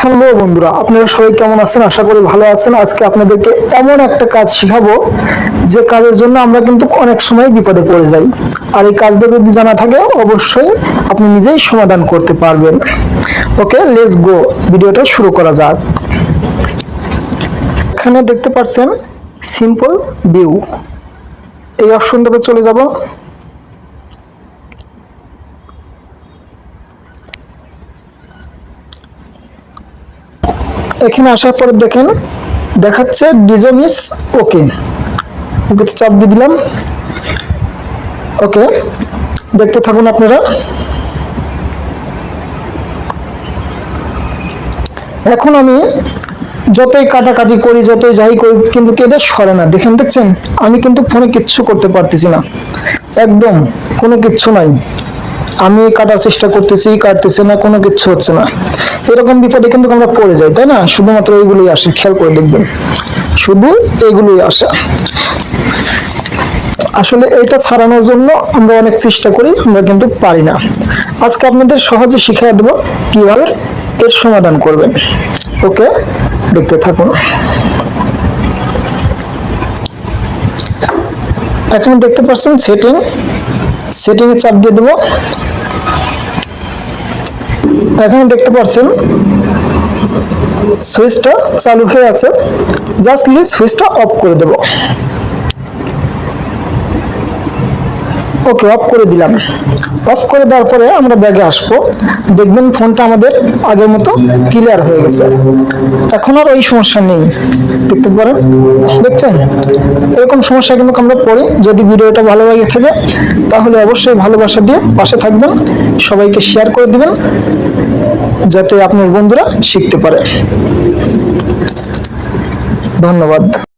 Hello বন্ধুরা, আপনারা সবাই কেমন আছেন? আশা করি ভালো আছেন। আজকে আপনাদেরকে এমন একটা কাজ শেখাবো যে কাজের জন্য আমরা কিন্তু অনেক সময় বিপদে পড়ে যাই। আর এই কাজটা যদি জানা থাকে অবশ্যই আপনি নিজেই সমাধান করতে পারবেন। ওকে, লেটস গো, ভিডিওটা শুরু করা যাক। এখানে দেখতে পাচ্ছেন সিম্পল ভিউ, এই অপশনটাতে চলে যাব। এখানে আসার পরে দেখেন দেখাচ্ছে ডিজাইন ইজ ওকে, ওকে চাপ দিয়ে দিলাম। ওকে, দেখতে থাকুন আপনারা। এখন আমি যতই কাটাকাটি করি, যতই যাই করি, কিন্তু কেটে সরে না। দেখছেন আমি কিন্তু ফোনে কিচ্ছু করতে পারতেছি না, একদম কোনো কিচ্ছু নাই। আমি কাটার চেষ্টা করতেছি, কাটতেছে না, কোনো কিচ্ছু হচ্ছে না। এরকম বিপদে কিন্তু আমরা পড়ে যাই, তাই না? শুধুমাত্র এইগুলোই আসে, খেয়াল করে দেখবেন, শুধু এইগুলোই আসে। আসলে এটা ছাড়ানোর জন্য আমরা অনেক চেষ্টা করি, আমরা কিন্তু পারি না। আজকে আপনাদের সহজে শিখিয়ে দেব কিভাবে এর সমাধান করবেন। ওকে, দেখতে থাকুন। এখন দেখতে পাচ্ছেন সেটিং এ চাপ দিয়ে দেব। এখন দেখতে পাচ্ছেন সুইচটা চালু হয়ে আছে, জাস্টলি সুইচটা অফ করে দেব। ওকে, অফ করে দিলাম। অফ করে দেওয়ার পরে আমরা ব্যাগে আসবো, দেখবেন ফোনটা আমাদের আগের মতো ক্লিয়ার হয়ে গেছে। এখন আর ওই সমস্যা নেই, দেখতে পারেন। দেখছেন, এরকম সমস্যা কিন্তু আমরা পড়ি। যদি ভিডিওটা ভালো লাগে থাকে তাহলে অবশ্যই ভালোবাসা দিয়ে পাশে থাকবেন, সবাইকে শেয়ার করে দিবেন যাতে আপনার বন্ধুরা শিখতে পারে। ধন্যবাদ।